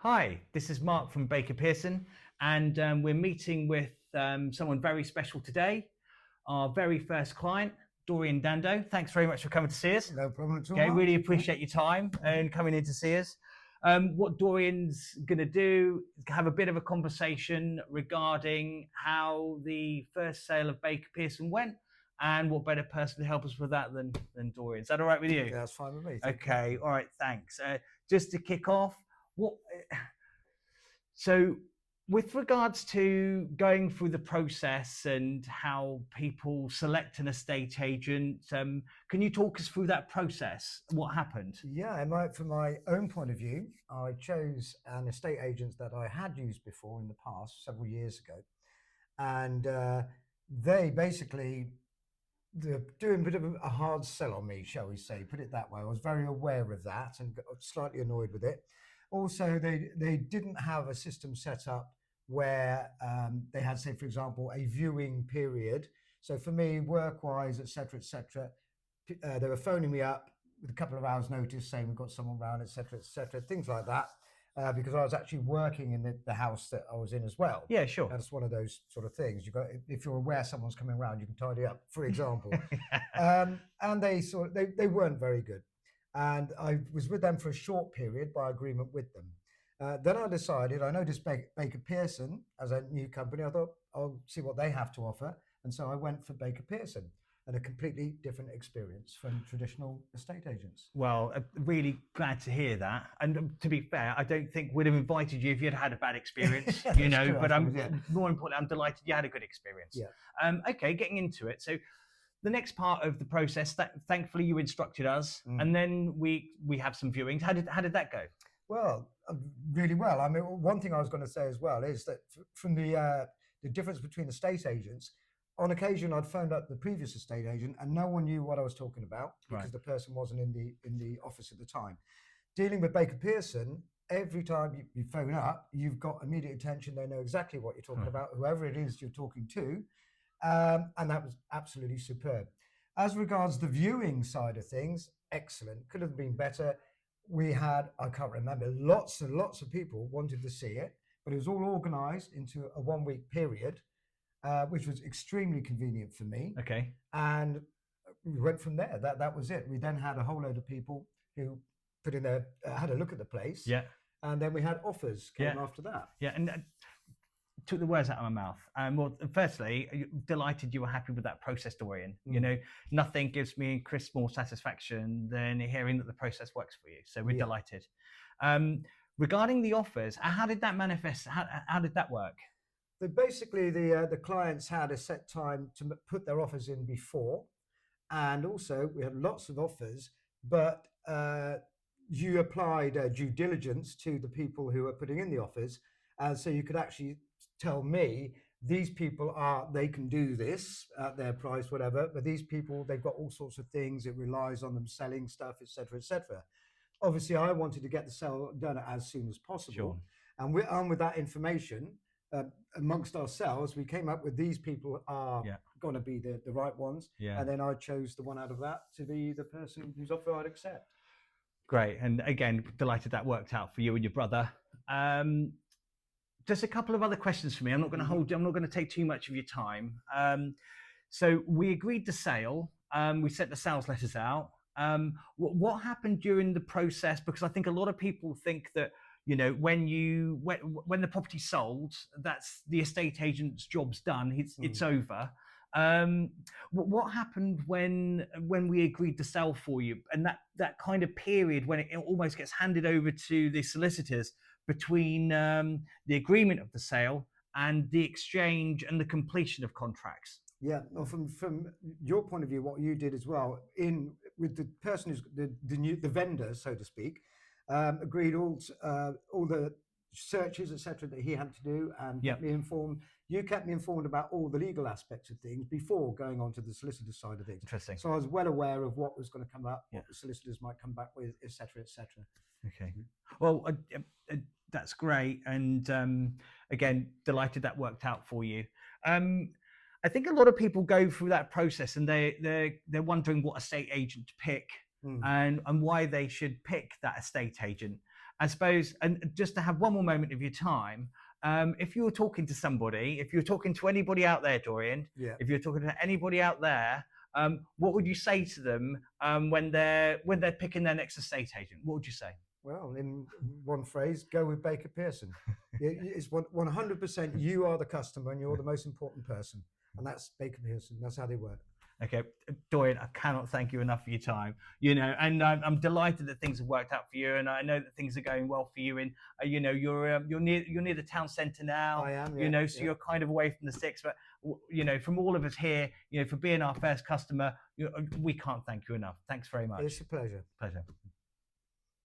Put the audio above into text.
Hi, this is Mark from Baker Pearson, and we're meeting with someone very special today, our very first client, Dorian Dando. Thanks very much for coming to see us. No problem at all. Okay, really appreciate your time and coming in to see us. What Dorian's going to do is have a bit of a conversation regarding how the first sale of Baker Pearson went, and what better person to help us with that than Dorian. Is that all right with you? Yeah, that's fine with me. Okay, all right, thanks. Just to kick off, so with regards to going through the process and how people select an estate agent, can you talk us through that process? What happened? Yeah, from my own point of view, I chose an estate agent that I had used before in the past, several years ago. And they basically, they're doing a bit of a hard sell on me, shall we say, put it that way. I was very aware of that and got slightly annoyed with it. Also, they didn't have a system set up where they had, say, for example, a viewing period. So for me, work-wise, et cetera, they were phoning me up with a couple of hours' notice, saying we've got someone around, et cetera, things like that, because I was actually working in the house that I was in as well. Yeah, sure. That's one of those sort of things. You got, if you're aware someone's coming around, you can tidy up, for example. And they weren't very good. And I was with them for a short period by agreement with them. Then I decided, I noticed Baker Pearson as a new company. I thought, I'll see what they have to offer. And so I went for Baker Pearson, and a completely different experience from traditional estate agents. Well, really glad to hear that. And to be fair, I don't think we'd have invited you if you'd had a bad experience, you know, but more importantly, I'm delighted you had a good experience. Yeah. Okay, getting into it. So the next part of the process, thankfully you instructed us, and then we have some viewings. How did that go? Well, really well. I mean, one thing I was going to say as well is that from the difference between estate agents, on occasion I'd phoned up the previous estate agent and no one knew what I was talking about because the person wasn't in the office at the time. Dealing with Baker Pearson, every time you phone up, you've got immediate attention. They know exactly what you're talking about, whoever it is you're talking to. And that was absolutely superb. As regards the viewing side of things, excellent. Could have been better. We had, I can't remember, lots and lots of people wanted to see it, but it was all organised into a 1 week period, which was extremely convenient for me. Okay. And we went from there. That was it. We then had a whole load of people who put in their, had a look at the place. Yeah. And then we had offers coming after that. Yeah. And took the words out of my mouth. Well, firstly, delighted you were happy with that process, Dorian. You know, nothing gives me and Chris more satisfaction than hearing that the process works for you. So we're delighted. Regarding the offers, how did that manifest? How did that work? Basically, the clients had a set time to put their offers in before, and also we had lots of offers, but you applied due diligence to the people who were putting in the offers, so you could actually tell me these people they can do this at their price, whatever, but these people, they've got all sorts of things. It relies on them selling stuff, etc. Obviously, I wanted to get the sale done as soon as possible. Sure. And with that information, amongst ourselves, we came up with these people are going to be the right ones. Yeah. And then I chose the one out of that to be the person whose offer I'd accept. Great. And again, delighted that worked out for you and your brother. Just a couple of other questions for me. I'm not going to hold you. I'm not going to take too much of your time. So we agreed the sale. We sent the sales letters out. What happened during the process? Because I think a lot of people think that, you know, when the property's sold, that's the estate agent's job's done. It's over. What happened when we agreed to sell for you, and that kind of period when it almost gets handed over to the solicitors between the agreement of the sale and the exchange and the completion of contracts? Yeah, well, from your point of view, what you did as well, with the person who's the vendor, so to speak, agreed all the searches, etc., that he had to do, and kept me informed. You kept me informed about all the legal aspects of things before going on to the solicitor side of things. Interesting. So I was well aware of what was going to come up, what the solicitors might come back with, etc. Okay. Well, that's great, and again, delighted that worked out for you. I think a lot of people go through that process, and they're wondering what estate agent to pick, and why they should pick that estate agent. I suppose, and just to have one more moment of your time, if you were talking to somebody, if you're talking to anybody out there, Dorian, Yeah. if you're talking to anybody out there, what would you say to them when they're picking their next estate agent? What would you say? Well, in one phrase, go with Baker Pearson. It's 100% you are the customer and you're the most important person. And that's Baker Pearson. That's how they work. Okay, Dorian, I cannot thank you enough for your time. You know, and I'm delighted that things have worked out for you, and I know that things are going well for you. And you know, you're near the town centre now. I am. Yeah, you know, so you're kind of away from the sticks. But you know, from all of us here, you know, for being our first customer, we can't thank you enough. Thanks very much. It's a pleasure. Pleasure.